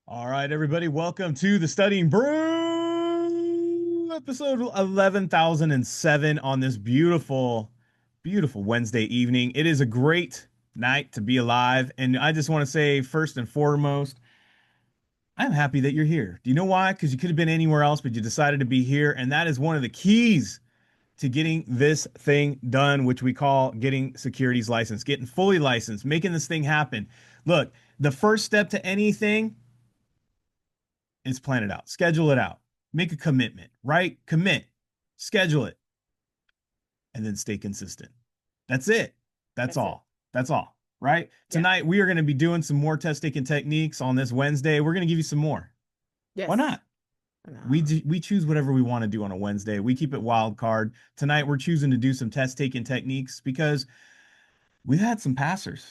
All right, everybody, welcome to the Studying Brew episode 11,007 on this beautiful, beautiful Wednesday evening. It is a great night to be alive. And I just want to say, first and foremost, I'm happy that you're here. Do you know why? Because you could have been anywhere else, but you decided to be here. And that is one of the keys to getting this thing done, which we call getting securities license, getting fully licensed, making this thing happen. Look, the first step to anything is plan it out, schedule it out, make a commitment, right? Commit, schedule it, and then stay consistent. That's it. That's That's it. all. That's all, right? Yeah. Tonight, we are going to be doing some more test taking techniques on this Wednesday. We're going to give you some more. Why Yes. not? We choose whatever we want to do on a Wednesday. We keep it wild card. Tonight, we're choosing to do some test taking techniques because we had some passers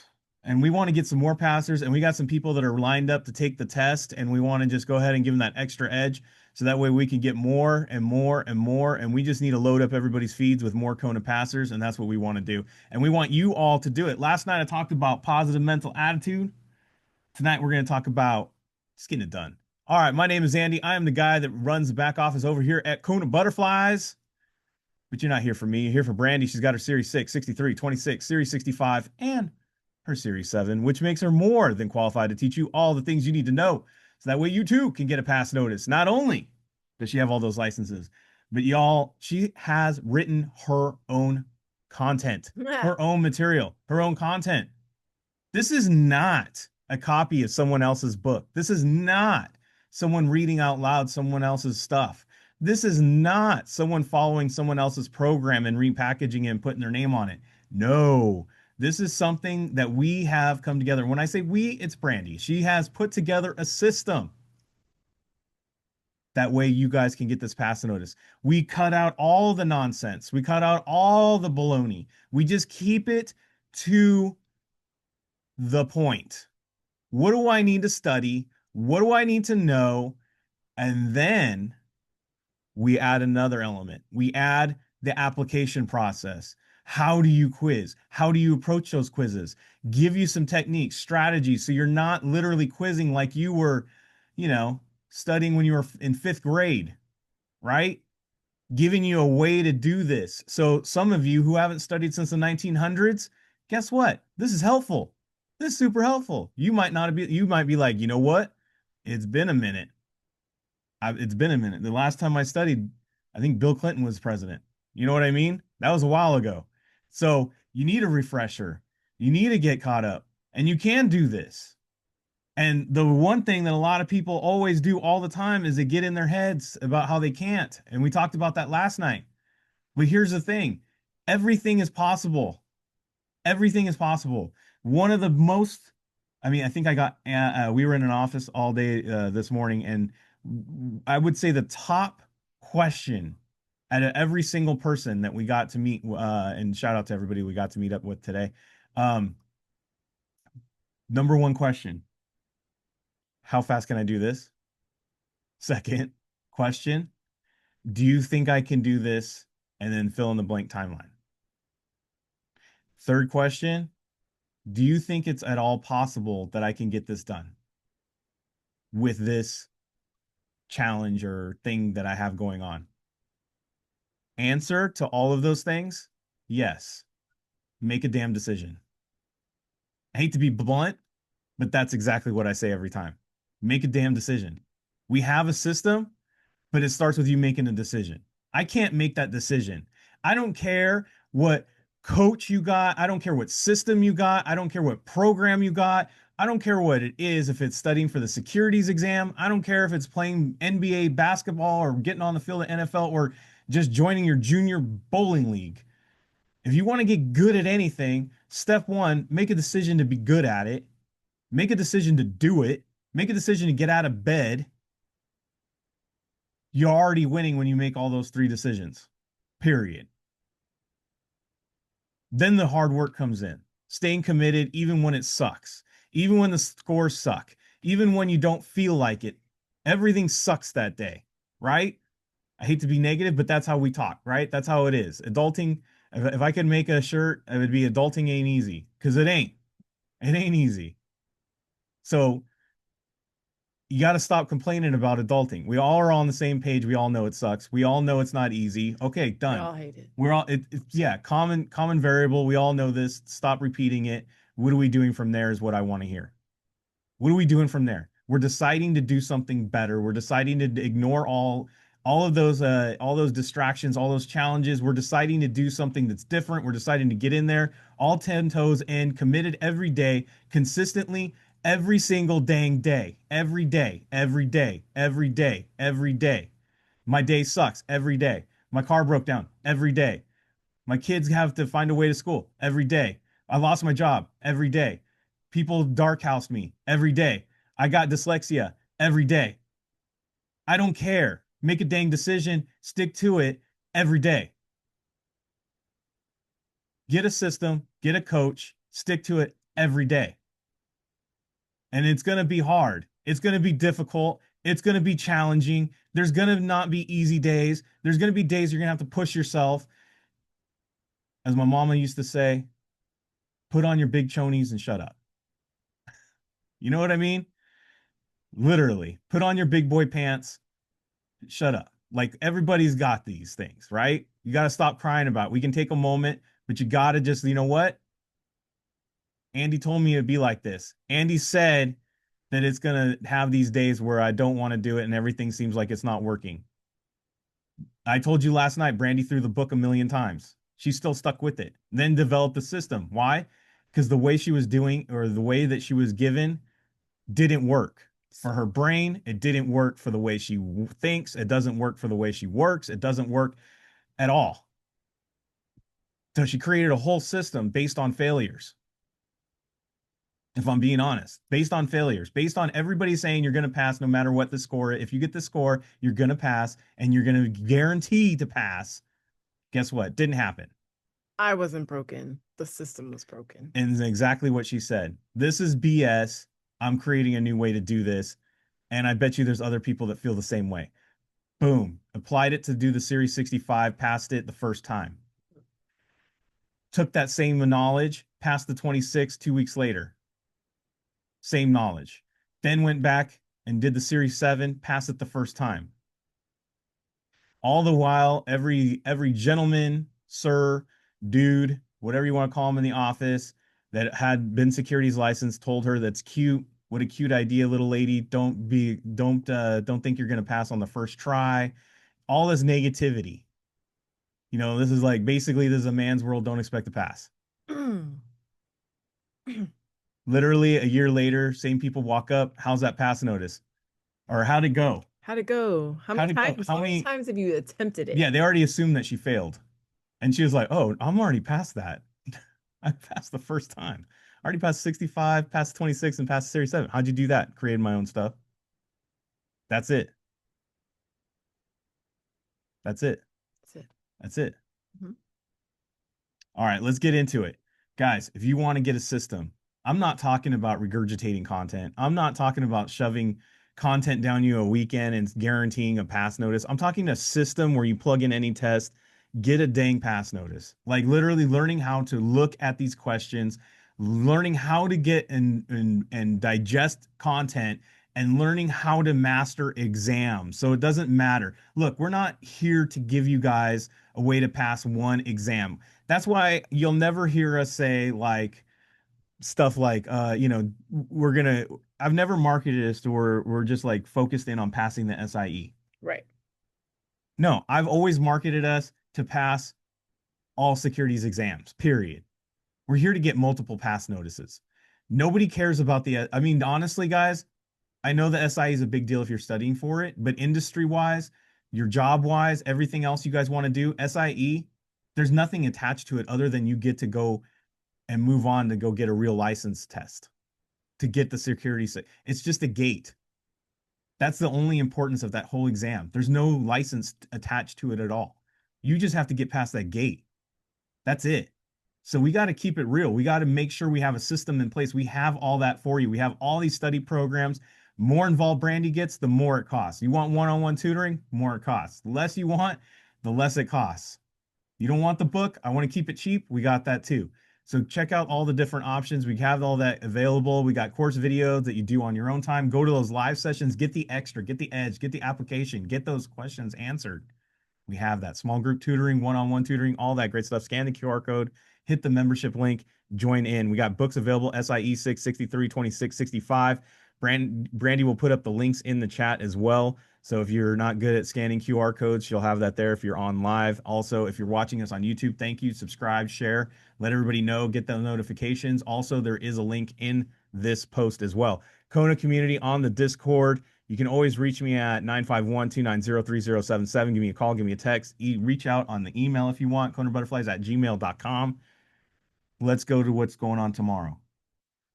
and we want to get some more passers, and we got some people that are lined up to take the test, and we want to just go ahead and give them that extra edge so that way we can get more and more and more, and we just need to load up everybody's feeds with more Kona passers, and that's what we want to do, and we want you all to do it. Last night I talked about positive mental attitude. Tonight we're going to talk about just getting it done. All right, my name is Andy. I am the guy that runs the back office over here at KonaButterflyz. But you're not here for me. You're here for Brandy. She's got her Series 6, 63, 26, Series 65, and her Series 7, which makes her more than qualified to teach you all the things you need to know. So that way you too can get a pass notice. Not only does she have all those licenses, but y'all, she has written her own content, her own material, her own content. This is not a copy of someone else's book. This is not someone reading out loud someone else's stuff. This is not someone following someone else's program and repackaging it and putting their name on it. No, this is something that we have come together. When I say we, it's Brandy. She has put together a system. That way you guys can get this pass notice. We cut out all the nonsense. We cut out all the baloney. We just keep it to the point. What do I need to study? What do I need to know? And then we add another element. We add the application process. How do you quiz? How do you approach those quizzes? Give you some techniques, strategies, so you're not literally quizzing like you were, you know, studying when you were in fifth grade, right? Giving you a way to do this. So some of you who haven't studied since the 1900s, guess what? This is helpful. This is super helpful. You might be like, you know what? It's been a minute. It's been a minute. The last time I studied, I think Bill Clinton was president. You know what I mean? That was a while ago. So you need a refresher. You need to get caught up, and you can do this. And the one thing that a lot of people always do all the time is they get in their heads about how they can't. And we talked about that last night. But here's the thing, everything is possible. Everything is possible. One of the most, I mean, I think we were in an office all day this morning, and I would say the top question out of every single person that we got to meet, and shout out to everybody we got to meet up with today. Um, Number one question, how fast can I do this? Second question, do you think I can do this? And then fill in the blank timeline. Third question, do you think it's at all possible that I can get this done with this challenge or thing that I have going on? Answer to all of those things, yes. Make a damn decision. I hate to be blunt, but that's exactly what I say every time. Make a damn decision. We have a system, but it starts with you making a decision. I can't make that decision. I don't care what coach you got. I don't care what system you got. I don't care what program you got. I don't care what it is, if it's studying for the securities exam. I don't care if it's playing NBA basketball or getting on the field at NFL or just joining your junior bowling league. If you want to get good at anything, step one, make a decision to be good at it. Make a decision to do it. Make a decision to get out of bed. You're already winning when you make all those three decisions, period. Then the hard work comes in, staying committed even when it sucks, even when the scores suck, even when you don't feel like it. Everything sucks that day, right? I hate to be negative, but that's how we talk, right? That's how it is. Adulting, if I could make a shirt, it would be adulting ain't easy, because it ain't. It ain't easy. So you got to stop complaining about adulting. We all are on the same page. We all know it sucks. We all know it's not easy. Okay, We done. all hate it. We're all yeah, common variable. We all know this. Stop repeating it. What are we doing from there is what I want to hear. What are we doing from there? We're deciding to do something better. We're deciding to ignore all those distractions, all those challenges. We're deciding to do something that's different. We're deciding to get in there, all 10 toes in, committed every day, consistently, every single dang day, every day, every day, every day, every day. My day sucks every day. My car broke down every day. My kids have to find a way to school every day. I lost my job every day. People dark house me every day. I got dyslexia every day. I don't care. Make a dang decision, stick to it every day. Get a system, get a coach, stick to it every day. And it's going to be hard. It's going to be difficult. It's going to be challenging. There's going to not be easy days. There's going to be days you're going to have to push yourself. As my mama used to say, put on your big chonies and shut up. You know what I mean? Literally, put on your big boy pants, shut up. Like everybody's got these things, right? You got to stop crying about it. We can take a moment, but you got to just, you know what? Andy told me it'd be like this. Andy said that it's going to have these days where I don't want to do it and everything seems like it's not working. I told you last night, Brandy threw the book a million times. She's still stuck with it. Then developed the system. Why? Because the way she was doing or the way that she was given didn't work for her brain. It didn't work for the way she thinks. It doesn't work for the way she works. It doesn't work at all. So she created a whole system based on failures. If I'm being honest, based on failures, based on everybody saying you're going to pass no matter what the score. If you get the score, you're going to pass and you're going to guarantee to pass. Guess what? Didn't happen. I wasn't broken. The system was broken. And exactly what she said. This is BS. I'm creating a new way to do this. And I bet you there's other people that feel the same way. Boom. Applied it to do the Series 65, passed it the first time. Took that same knowledge, passed the 26 2 weeks later. Same knowledge. Then went back and did the Series 7, passed it the first time. All the while, every gentleman, sir, dude, whatever you want to call him in the office that had been securities licensed told her that's cute. What a cute idea, little lady. Don't think you're gonna pass on the first try. All this negativity. You know, this is like basically this is a man's world. Don't expect to pass. Literally a year later, same people walk up. How's that pass notice? Or how'd it go? How'd it go? How many How'd it go? times? How How many many? times have you attempted it? Yeah, they already assumed that she failed. And she was like, "Oh, I'm already past that. I passed the first time. I already passed 65, passed 26, and passed Series 7. How'd you do that? Created my own stuff. That's it. That's it. That's it. That's it. Mhm. All right, let's get into it. Guys, if you want to get a system, I'm not talking about regurgitating content. I'm not talking about shoving content down you a weekend and guaranteeing a pass notice. I'm talking a system where you plug in any test, get a dang pass notice. Like literally learning how to look at these questions, learning how to get and digest content and learning how to master exams. So it doesn't matter. Look, we're not here to give you guys a way to pass one exam. That's why you'll never hear us say like stuff like we're gonna I've never marketed this to where we're just like focused in on passing the SIE. Right. No, I've always marketed us to pass all securities exams, period. We're here to get multiple pass notices. Nobody cares about I mean, honestly, guys, I know the SIE is a big deal if you're studying for it, but industry wise, your job wise, everything else you guys want to do, SIE, there's nothing attached to it other than you get to go and move on to go get a real license test to get the security. It's just a gate. That's the only importance of that whole exam. There's no license attached to it at all. You just have to get past that gate. That's it. So we got to keep it real. We got to make sure we have a system in place. We have all that for you. We have all these study programs. More involved Brandy gets, the more it costs. You want one-on-one tutoring, more it costs. The less you want, the less it costs. You don't want the book, I want to keep it cheap, we got that too. So check out all the different options. We have all that available. We got course videos that you do on your own time. Go to those live sessions, get the extra, get the edge, get the application, get those questions answered. We have that small group tutoring, one-on-one tutoring, all that great stuff. Scan the QR code, hit the membership link, join in. We got books available, SIE 6, 63, 26, 65. Brandy will put up the links in the chat as well. So if you're not good at scanning QR codes, she'll have that there if you're on live. Also, if you're watching us on YouTube, thank you, subscribe, share, let everybody know, get the notifications. Also, there is a link in this post as well. Kona community on the Discord. You can always reach me at 951-290-3077. Give me a call, give me a text. Reach out on the email if you want, KonaButterflyz@gmail.com. Let's go to what's going on tomorrow.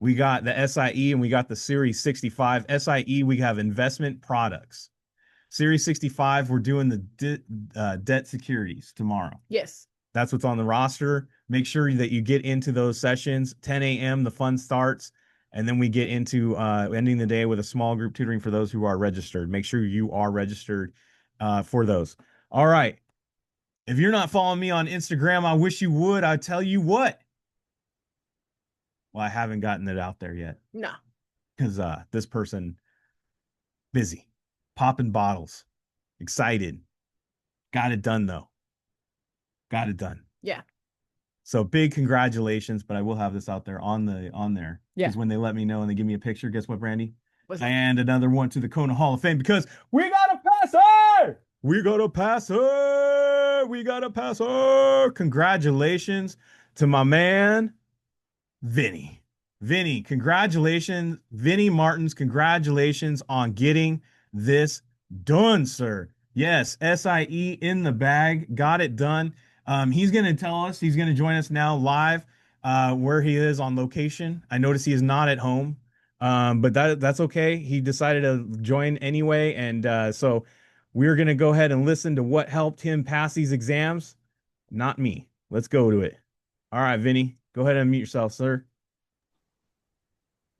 We got the SIE and we got the Series 65. SIE, we have investment products. Series 65, we're doing the debt securities tomorrow. Yes. That's what's on the roster. Make sure that you get into those sessions. 10 a.m., the fun starts. And then we get into ending the day with a small group tutoring for those who are registered. Make sure you are registered for those. All right. If you're not following me on Instagram, I wish you would. I tell you what. Well, I haven't gotten it out there yet. No. Because this person, busy, popping bottles, excited. Got it done, though. Got it done. Yeah. So big congratulations, but I will have this out there on there. Yeah. Because when they let me know and they give me a picture, guess what, Brandy? What's that? And another one to the Kona Hall of Fame because we got a passer! We got a passer! We got a passer! Congratulations to my man, Vinny. Vinny, congratulations. Vinny Martins, congratulations on getting this done, sir. Yes, SIE in the bag. Got it done. He's going to tell us, he's going to join us now live where he is on location. I notice he is not at home, but that's okay. He decided to join anyway. And so we're going to go ahead and listen to what helped him pass these exams. Not me. Let's go to it. All right, Vinny, go ahead and mute yourself, sir.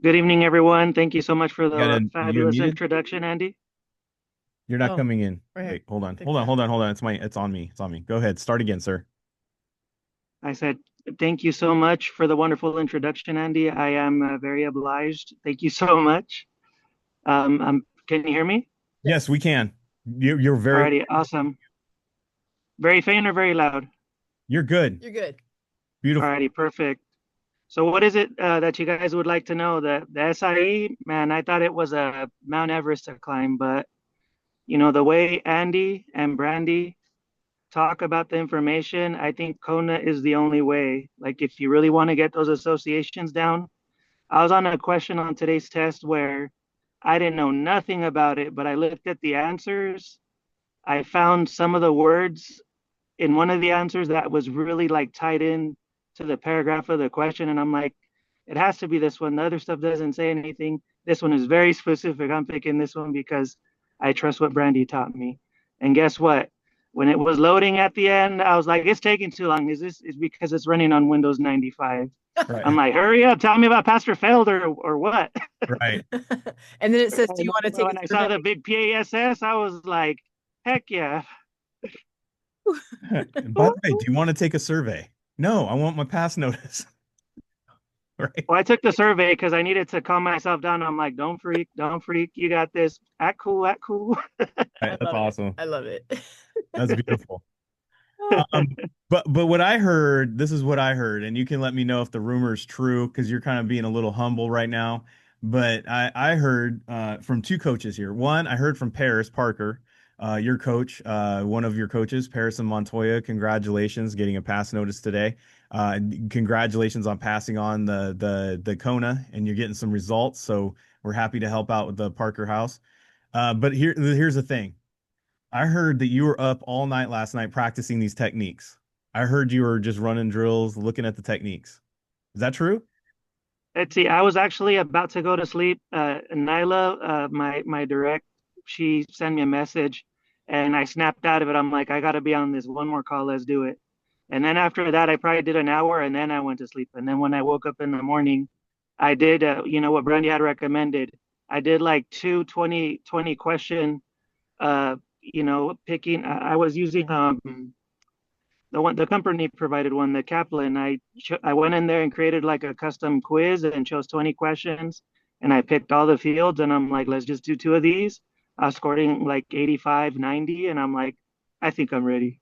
Good evening, everyone. Thank you so much for the you fabulous muted? Introduction, Andy. You're not Oh, coming in. right here. Wait, hold on. Take Hold on. that. Hold on. Hold on. It's on me. It's on me. Go ahead. Start again, sir. I said, thank you so much for the wonderful introduction, Andy. I am very obliged. Thank you so much. Can you hear me? Yes, we can. You're very Alrighty, awesome. Very faint or very loud? you're good. You're good. Beautiful. Alrighty, perfect. So what is it that you guys would like to know? The SIE, man, I thought it was a Mount Everest to climb, but you know, the way Andy and Brandy talk about the information, I think Kona is the only way. Like if you really want to get those associations down, I was on a question on today's test where I didn't know nothing about it, but I looked at the answers. I found some of the words in one of the answers that was really like tied in to the paragraph of the question. And I'm like, it has to be this one. The other stuff doesn't say anything. This one is very specific. I'm picking this one because I trust what Brandy taught me. And guess what? When it was loading at the end, I was like, it's taking too long. Is because it's running on Windows 95? Right. I'm like, hurry up, tell me about Pastor Failed or what? Right. And then it says, do you want to take when a I saw survey? the big PASS, I was like, heck yeah. And by the way, do you want to take a survey? No, I want my pass notice. Right. Well, I took the survey because I needed to calm myself down. I'm like, don't freak, you got this. Act cool, act cool. Right, that's awesome. I love it. That's beautiful. But what I heard, this is what I heard, and you can let me know if the rumor is true because you're kind of being a little humble right now. But I heard from two coaches here. One, I heard from Paris Parker, your coach, one of your coaches, Paris and Montoya. Congratulations, getting a pass notice today. Congratulations on passing on the Kona, and you're getting some results. So we're happy to help out with the Parker house. But here's the thing. I heard that you were up all night last night practicing these techniques. I heard you were just running drills, looking at the techniques. Is that true? Let's see. I was actually about to go to sleep. Nyla, my direct, she sent me a message, and I snapped out of it. I'm like, I got to be on this one more call. Let's do it. And then after that, I probably did an hour, and then I went to sleep. And then when I woke up in the morning, I did, what Brandy had recommended. I did like two 20 question, picking. I was using the company provided one, the Kaplan. I went in there and created like a custom quiz and chose 20 questions, and I picked all the fields, and I'm like, let's just do two of these. I was scoring like 85, 90, and I'm like, I think I'm ready.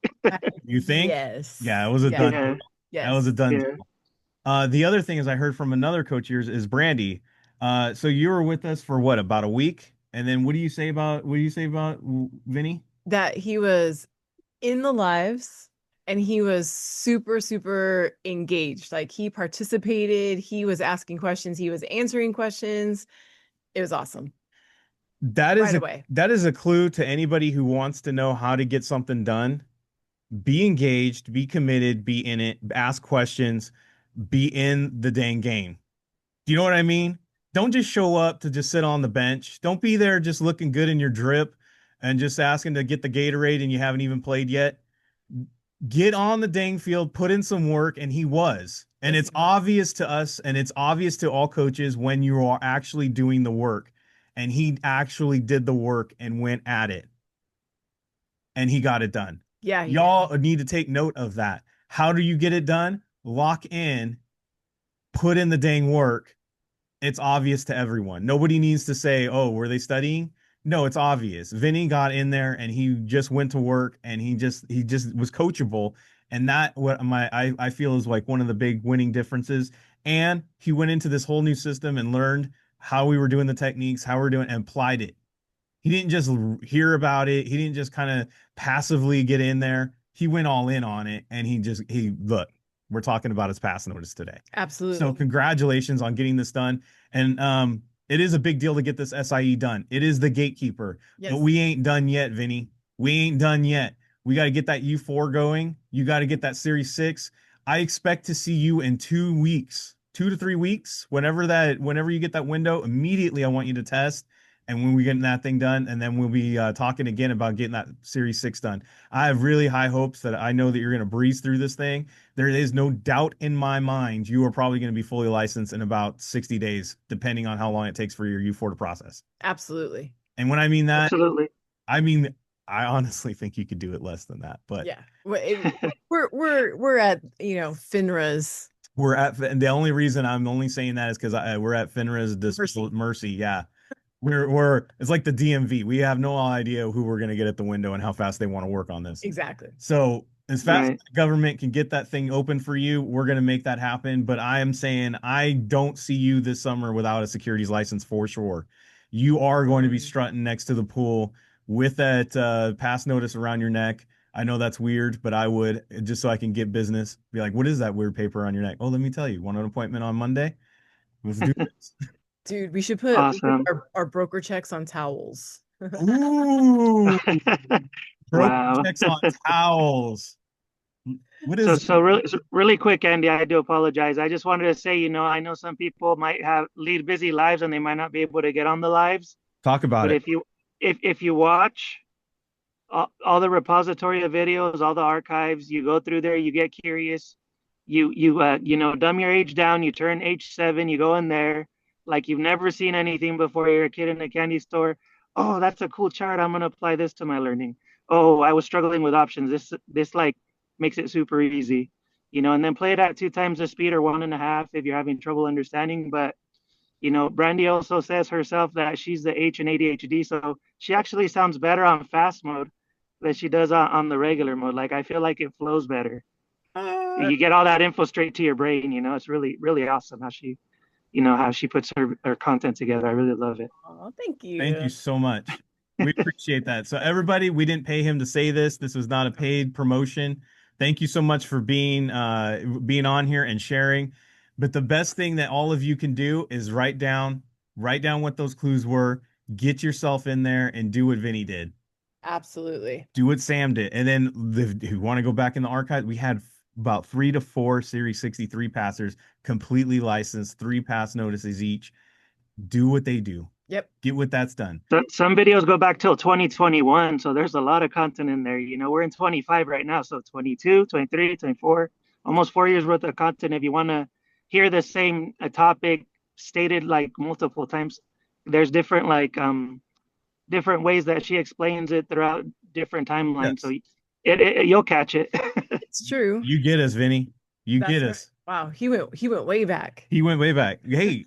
You think? Yes. Yeah, it was a Yes. done Yeah, deal. That was a Yes. done yeah. deal. The other thing is I heard from another coach yours is Brandy. So you were with us for what, about a week? And then what do you say about Vinny? That he was in the lives and he was super, super engaged. Like he participated, he was asking questions, he was answering questions. It was awesome. That is Right a away. that is a clue to anybody who wants to know how to get something done. Be engaged, be committed, be in it, ask questions, be in the dang game. Do you know what I mean? Don't just show up to just sit on the bench. Don't be there just looking good in your drip and just asking to get the Gatorade and you haven't even played yet. Get on the dang field, put in some work, and he was. And Yes, it's he was. obvious to us and it's obvious to all coaches when you are actually doing the work. And he actually did the work and went at it and he got it done. Yeah, he did. Y'all need to take note of that. How do you get it done? Lock in, put in the dang work. It's obvious to everyone. Nobody needs to say, "Oh, were they studying?" No, it's obvious. Vinny got in there and he just went to work and he just was coachable. And that what I feel is like one of the big winning differences. And he went into this whole new system and learned how we were doing the techniques, how we're doing, and applied it. He didn't just hear about it. He didn't just kind of passively get in there. He went all in on it and he look, we're talking about his pass notice today. So Absolutely. congratulations on getting this done. And it is a big deal to get this SIE done. It is the gatekeeper, but Yes. we ain't done yet, Vinny. We ain't done yet. We got to get that U4 going. You got to get that Series 6. I expect to see you in 2 weeks, 2 to 3 weeks, whenever you get that window, immediately I want you to test. And when we get that thing done, and then we'll be talking again about getting that Series 6 done. I have really high hopes that I know that you're going to breeze through this thing. There is no doubt in my mind you are probably going to be fully licensed in about 60 days, depending on how long it takes for your U4 to process. Absolutely. And when I mean that, Absolutely. I mean I honestly think you could do it less than that. But Yeah. We're at, FINRA's and the only reason I'm only saying that is because we're at FINRA's mercy. mercy. Yeah, we're it's like the DMV. We have no idea who we're going to get at the window and how fast they want to work on this. Exactly. So as fast as Right. the government can get that thing open for you, we're going to make that happen. But I am saying I don't see you this summer without a securities license for sure. You are going to be strutting next to the pool with that pass notice around your neck. I know that's weird, but I would just so I can get business. Be like, what is that weird paper on your neck? Oh, let me tell you. Want an appointment on Monday? Let's do this. Dude, we should put Awesome. our broker checks on towels. Ooh, broke Wow. checks on towels. What So, is so really, really quick, Andy, I do apologize. I just wanted to say, I know some people might have lead busy lives and they might not be able to get on the lives, talk about but it? if you watch all the repository of videos, all the archives, you go through there, you get curious, dumb your age down, you turn age 7, you go in there like you've never seen anything before. You're a kid in a candy store. Oh, that's a cool chart. I'm gonna apply this to my learning. Oh, I was struggling with options. This like makes it super easy, and then play it at 2 times the speed or 1.5 if you're having trouble understanding. But Brandy also says herself that she's the H in ADHD, so she actually sounds better on fast mode than she does on the regular mode. Like I feel like it flows better. Uh, You get all that info straight to your brain. It's really really awesome how she puts her content together. I really love it. Oh, thank Thank you you. so much. We appreciate that. So everybody, we didn't pay him to say this. This was not a paid promotion. Thank you so much for being on here and sharing. But the best thing that all of you can do is write down what those clues were, get yourself in there and do what Vinny did. Absolutely. Do what Sam did. And then if you want to go back in the archive, we had about 3 to 4 Series 63 passers completely licensed, 3 pass notices each. Do what they do. Yep. Get what that's done. Some videos go back till 2021, so there's a lot of content in there. We're in 25 right now, so 22, 23, 24, almost 4 years worth of content. If you want to hear the same topic stated like multiple times, there's different ways that she explains it throughout different timelines. So Yes. you'll catch it. It's true. You get us, Vinny. You That's get right. us. Wow, he went way back. He went way back. Hey,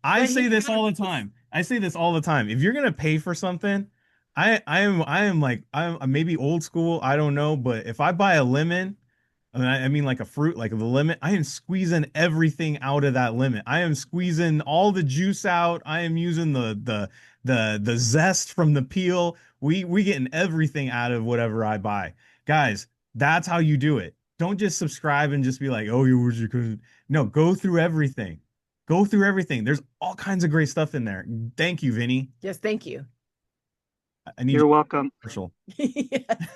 I But say he this kind all of the time. I say this all the time. If you're gonna pay for something, I am like I'm maybe old school. I don't know, but if I buy a lemon, I mean like a fruit, like the lemon, I am squeezing everything out of that lemon. I am squeezing all the juice out. I am using the zest from the peel. We getting everything out of whatever I buy. Guys, that's how you do it. Don't just subscribe and just be like, oh, you couldn't. No, go through everything. Go through everything. There's all kinds of great stuff in there. Thank you, Vinny. Yes, thank you. I need You're you welcome. commercial. Yes.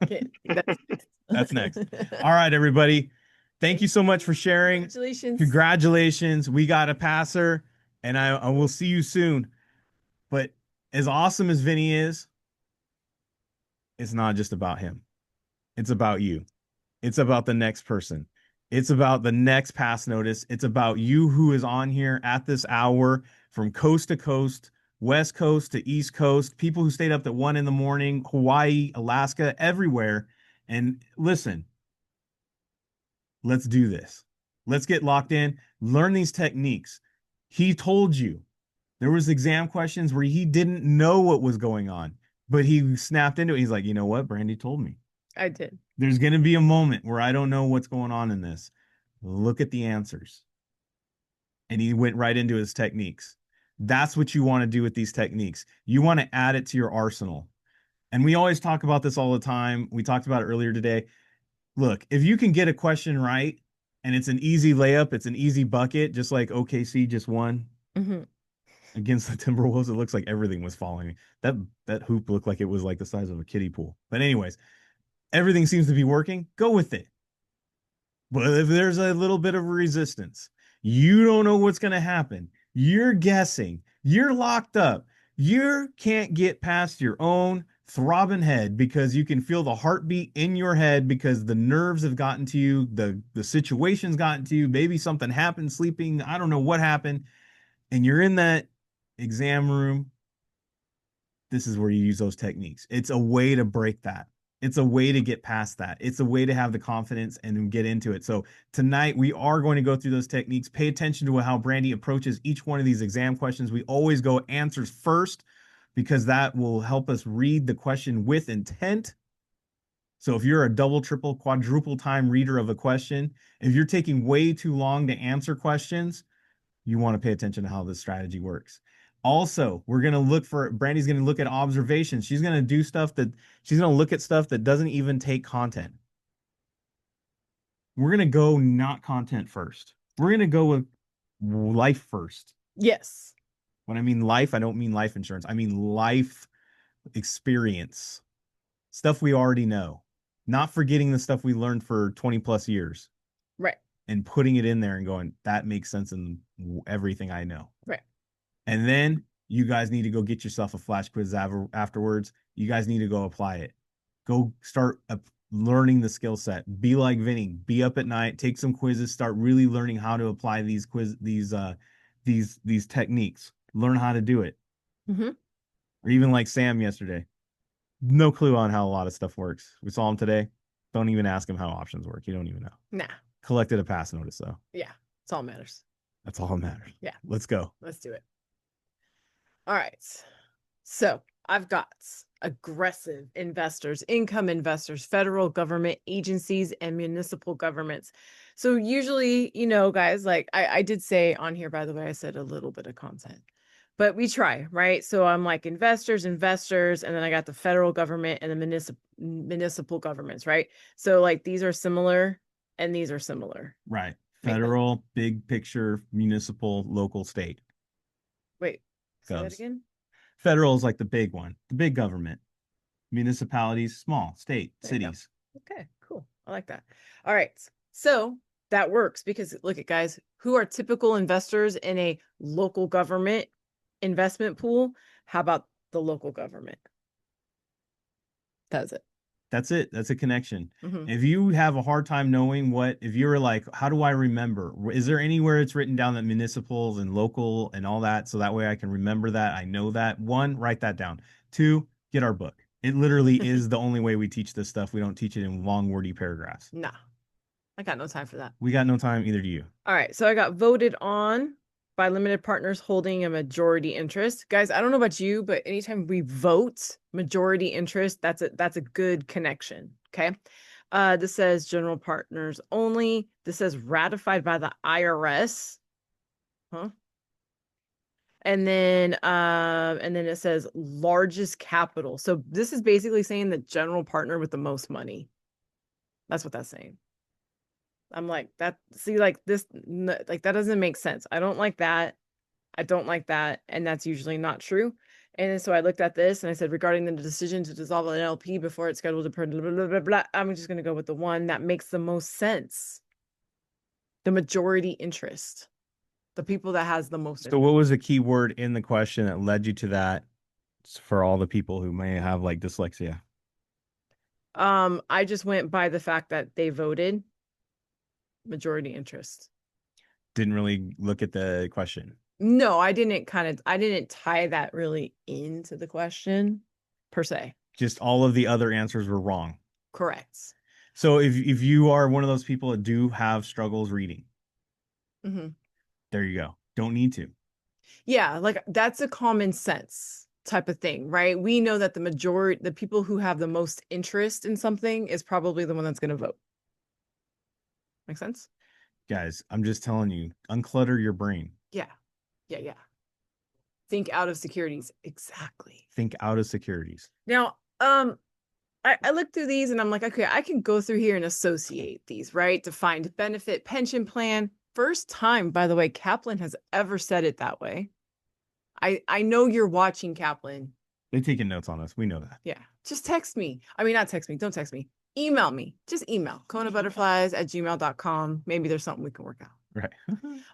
Okay, that's That's next. All right, everybody. Thank you so much for sharing. Congratulations. Congratulations. We got a passer, and I will see you soon. But as awesome as Vinny is, it's not just about him. It's about you. It's about the next person. It's about the next pass notice. It's about you who is on here at this hour from coast to coast, West Coast to East Coast, people who stayed up at 1 a.m, Hawaii, Alaska, everywhere. And listen, let's do this. Let's get locked in, learn these techniques. He told you there was exam questions where he didn't know what was going on, but he snapped into it. He's like, you know what? Brandy told me. I did. There's going to be a moment where I don't know what's going on in this. Look at the answers. And he went right into his techniques. That's what you want to do with these techniques. You want to add it to your arsenal. And we always talk about this all the time. We talked about it earlier today. Look, if you can get a question right and it's an easy layup, it's an easy bucket, just like OKC just won against the Timberwolves. It looks like everything was falling. That hoop looked like it was like the size of a kiddie pool. But anyways, everything seems to be working. Go with it. But if there's a little bit of resistance, you don't know what's going to happen. You're guessing. You're locked up. You can't get past your own throbbing head because you can feel the heartbeat in your head because the nerves have gotten to you, the situation's gotten to you, maybe something happened sleeping, I don't know what happened, and you're in that exam room. This is where you use those techniques. It's a way to break that. It's a way to get past that. It's a way to have the confidence and get into it. So tonight we are going to go through those techniques. Pay attention to how Brandy approaches each one of these exam questions. We always go answers first because that will help us read the question with intent. So if you're a double, triple, quadruple time reader of a question, if you're taking way too long to answer questions, you want to pay attention to how this strategy works. Also, we're going to look for, Brandy's going to look at observations. She's going to do stuff that, she's going to look at stuff that doesn't even take content. We're going to go not content first. We're going to go with life first. Yes. When I mean life, I don't mean life insurance. I mean life experience. Stuff we already know. Not forgetting the stuff we learned for 20 plus years. Right. And putting it in there and going, that makes sense in everything I know. Right. And then you guys need to go get yourself a flash quiz afterwards. You guys need to go apply it. Go start learning the skill set. Be like Vinny. Be up at night. Take some quizzes. Start really learning how to apply these techniques. Learn how to do it. Or even like Sam yesterday. No clue on how a lot of stuff works. We saw him today. Don't even ask him how options work. You don't even know. Nah. Collected a pass notice though. Yeah. That's all that matters. That's all that matters. Yeah. Let's go. Let's do it. All right. So I've got aggressive investors, income investors, federal government agencies, and municipal governments. So usually, you know, guys, like I did say on here, by the way, I said a little bit of content, but we try, right? So I'm like investors, and then I got the federal government and the municipal governments, right? So like these are similar and these are similar. Right. Federal, big picture, municipal, local, state. Wait, say that again? Federal is like the big one, the big government. Municipalities, small, state, cities. Okay, cool. I like that. All right. So that works because look at guys who are typical investors in a local government investment pool. How about the local government? That's it. That's it. That's a connection. If you have a hard time knowing if you're like, how do I remember? Is there anywhere it's written down that municipals and local and all that? So that way I can remember that. I know that. 1, write that down. 2, get our book. It literally is the only way we teach this stuff. We don't teach it in long, wordy paragraphs. Nah, I got no time for that. We got no time, either do you. All right, so I got voted on by limited partners holding a majority interest. Guys, I don't know about you, but anytime we vote majority interest, that's a good connection. Okay. This says general partners only. This says ratified by the IRS. Huh? And then it says largest capital. So this is basically saying the general partner with the most money. That's what that's saying. I'm like, that, see, like this, like that doesn't make sense. I don't like that. I don't like that. And that's usually not true. And so I looked at this and I said, regarding the decision to dissolve an LP before it's scheduled to blah, blah, blah, blah, blah, I'm just going to go with the one that makes the most sense. The majority interest. The people that has the most. So what was the key word in the question that led you to that for all the people who may have like dyslexia? I just went by the fact that they voted majority interest. Didn't really look at the question. No, I didn't tie that really into the question per se. Just all of the other answers were wrong. Correct. So if you are one of those people that do have struggles reading, there you go. Don't need to. Yeah, like that's a common sense type of thing, right? We know that the people who have the most interest in something is probably the one that's going to vote. Make sense? Guys, I'm just telling you, unclutter your brain. Yeah. Think out of securities. Exactly. Think out of securities. Now, I looked through these and I'm like, okay, I can go through here and associate these, right? Defined benefit, pension plan. First time, by the way, Kaplan has ever said it that way. I know you're watching, Kaplan. They're taking notes on us. We know that. Yeah. Just text me. I mean, not text me. Don't text me. Email me. Just email. KonaButterflyz@gmail.com. Maybe there's something we can work out. Right.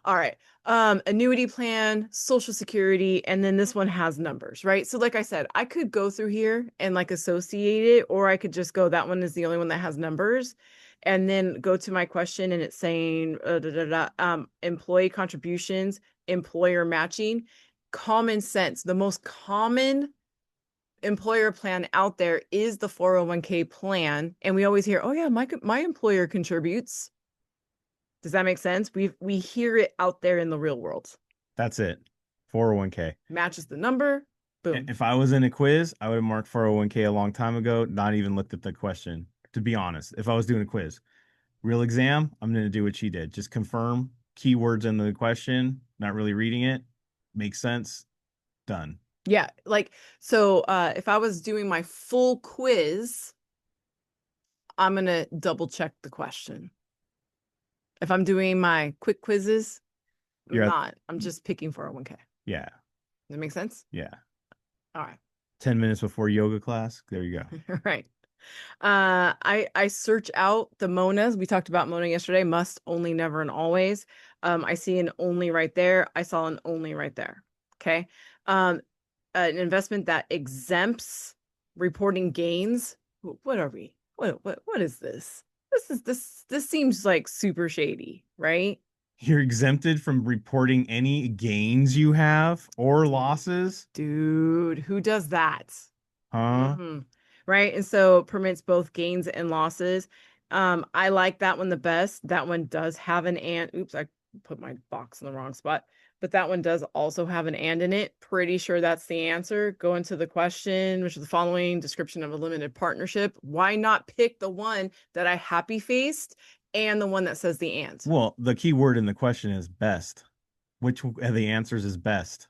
All right. Annuity plan, Social Security, and then this one has numbers, right? So like I said, I could go through here and like associate it, or I could just go, that one is the only one that has numbers, and then go to my question and it's saying employee contributions, employer matching, common sense. The most common employer plan out there is the 401k plan. And we always hear, oh yeah, my employer contributes. Does that make sense? We hear it out there in the real world. That's it. 401k. Matches the number. Boom. If I was in a quiz, I would have marked 401k a long time ago, not even looked at the question, to be honest. If I was doing a quiz. Real exam, I'm going to do what she did. Just confirm keywords in the question, not really reading it. Makes sense. Done. Yeah. Like, so if I was doing my full quiz, I'm going to double check the question. If I'm doing my quick quizzes, I'm just picking 401k. Yeah. Does that make sense? Yeah. All right. 10 minutes before yoga class. There you go. Right. I search out the Monas. We talked about Mona yesterday. Must, only, never, and always. I see an only right there. I saw an only right there. Okay. An investment that exempts reporting gains. What are we? What is this? This seems like super shady, right? You're exempted from reporting any gains you have or losses. Dude, who does that? Huh? Right. And so permits both gains and losses. I like that one the best. That one does have an and. Oops, I put my box in the wrong spot. But that one does also have an and in it. Pretty sure that's the answer. Go into the question, which is the following description of a limited partnership. Why not pick the one that I happy faced and the one that says the and? Well, the key word in the question is best. Which of the answers is best?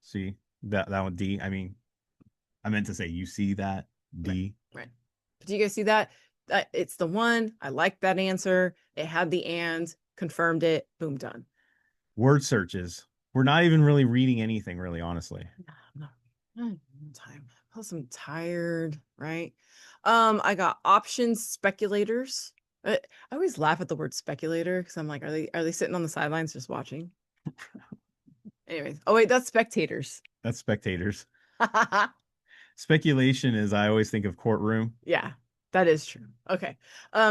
See, that one D. I mean, I meant to say you see that D. Right. But do you guys see that? It's the one. I like that answer. It had the and, confirmed it. Boom, done. Word searches. We're not even really reading anything, really, honestly. No, time. Plus, I'm tired, right? I got options speculators. I always laugh at the word speculator because I'm like, are they sitting on the sidelines just watching? Anyways, oh wait, that's spectators. That's spectators. Speculation is, I always think of courtroom. Yeah, that is true. Okay.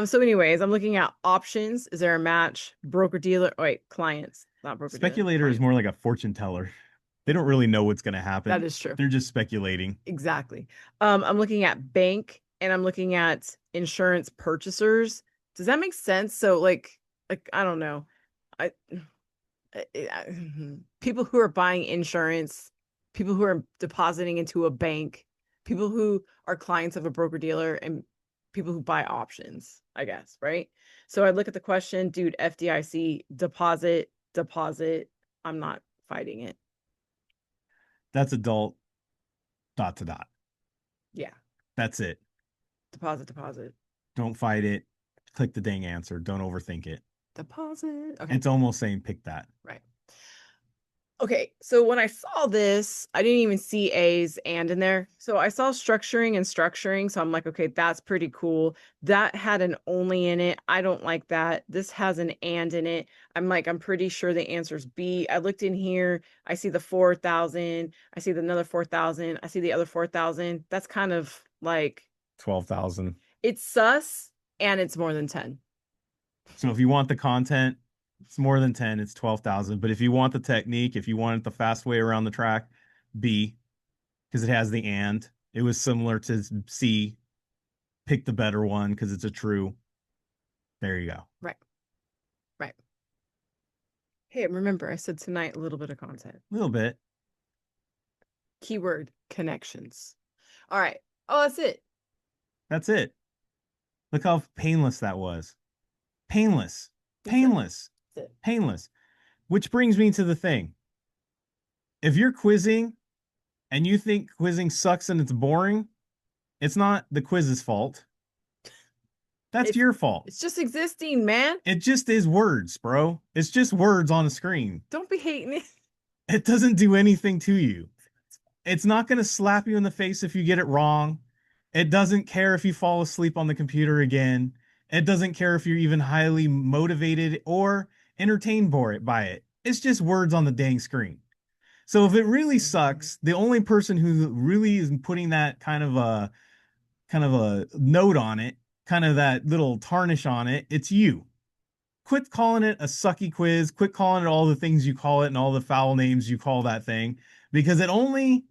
So anyways, I'm looking at options. Is there a match? Broker dealer? Oh, wait, clients, not broker Speculator dealer. is more like a fortune teller. They don't really know what's going to happen. That is true. They're just speculating. Exactly. I'm looking at bank and I'm looking at insurance purchasers. Does that make sense? So like I don't know. I people who are buying insurance, people who are depositing into a bank, people who are clients of a broker dealer, and people who buy options, I guess, right? So I look at the question, dude, FDIC, deposit. I'm not fighting it. That's adult ... Yeah. That's it. Deposit. Don't fight it. Click the dang answer. Don't overthink it. Deposit. Okay. It's almost saying pick that. Right. Okay, so when I saw this, I didn't even see A's and in there. So I saw structuring and structuring. So I'm like, okay, that's pretty cool. That had an only in it. I don't like that. This has an and in it. I'm like, I'm pretty sure the answer is B. I looked in here. I see the 4,000. I see another 4,000. I see the other 4,000. That's kind of like 12,000. It's sus and it's more than 10. So if you want the content, it's more than 10, it's 12,000. But if you want the technique, if you want it the fast way around the track, B, because it has the and. It was similar to C. Pick the better one because it's a true. There you go. Right. Hey, remember, I said tonight a little bit of content. A little bit. Keyword connections. All right. Oh, that's it. That's it. Look how painless that was. Painless. Which brings me to the thing. If you're quizzing and you think quizzing sucks and it's boring, it's not the quiz's fault. That's your fault. It's just existing, man. It just is words, bro. It's just words on a screen. Don't be hating it. It doesn't do anything to you. It's not going to slap you in the face if you get it wrong. It doesn't care if you fall asleep on the computer again. It doesn't care if you're even highly motivated or entertained by it. It's just words on the dang screen. So if it really sucks, the only person who really is putting that kind of a note on it, kind of that little tarnish on it, it's you. Quit calling it a sucky quiz. Quit calling it all the things you call it and all the foul names you call that thing, because it only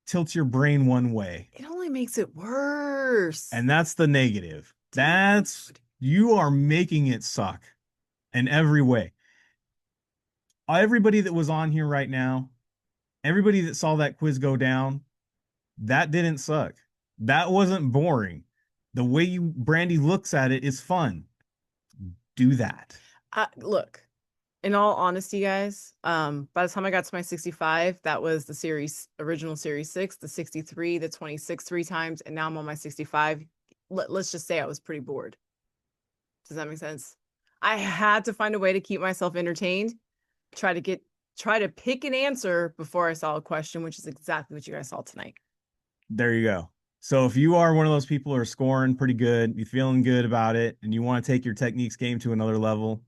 tilts your brain one way. It only makes it worse. And that's the negative. You are making it suck in every way. Everybody that was on here right now, everybody that saw that quiz go down, that didn't suck. That wasn't boring. The way Brandy looks at it is fun. Do that. Look, in all honesty, guys, by the time I got to my 65, that was the original series 6, the 63, the 26 3 times, and now I'm on my 65. Let's just say I was pretty bored. Does that make sense? I had to find a way to keep myself entertained, try to pick an answer before I saw a question, which is exactly what you guys saw tonight. There you go. So if you are one of those people who are scoring pretty good, you're feeling good about it, and you want to take your techniques game to another level,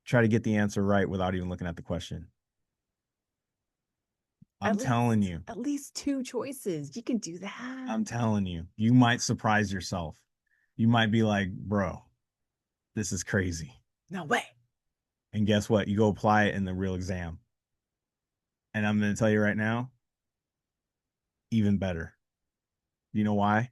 try to get the answer right without even looking at the question. I'm telling you. At least 2 choices. You can do that. I'm telling you. You might surprise yourself. You might be like, bro, this is crazy. No way. And guess what? You go apply it in the real exam. And I'm going to tell you right now, even better. You know why?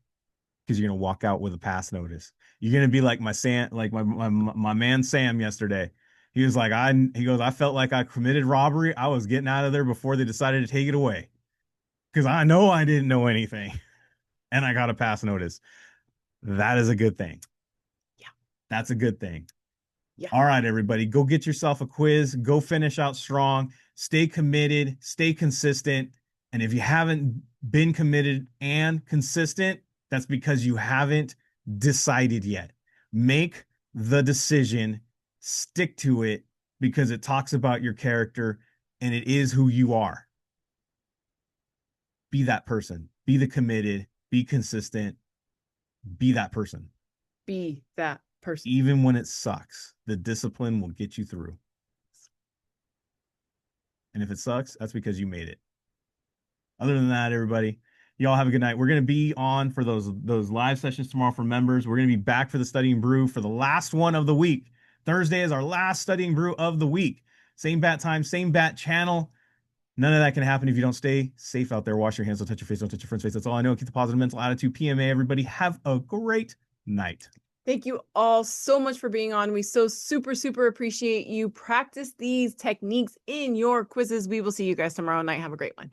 Because you're going to walk out with a pass notice. You're going to be like my man Sam yesterday. He was like, I felt like I committed robbery. I was getting out of there before they decided to take it away. Because I know I didn't know anything. And I got a pass notice. That is a good thing. Yeah. That's a good thing. Yeah. All right, everybody, go get yourself a quiz. Go finish out strong. Stay committed. Stay consistent. And if you haven't been committed and consistent, that's because you haven't decided yet. Make the decision. Stick to it, because it talks about your character and it is who you are. Be that person. Be the committed. Be consistent. Be that person. Be that person. Even when it sucks, the discipline will get you through. And if it sucks, that's because you made it. Other than that, everybody, y'all have a good night. We're going to be on for those live sessions tomorrow for members. We're going to be back for the Studying Brew for the last one of the week. Thursday is our last Studying Brew of the week. same bat time, same bat channel. None of that can happen if you don't stay safe out there. Wash your hands, don't touch your face, don't touch your friend's face. That's all I know. Keep the positive mental attitude. PMA, everybody. Have a great night. Thank you all so much for being on. We so super appreciate you. Practice these techniques in your quizzes. We will see you guys tomorrow night. Have a great one.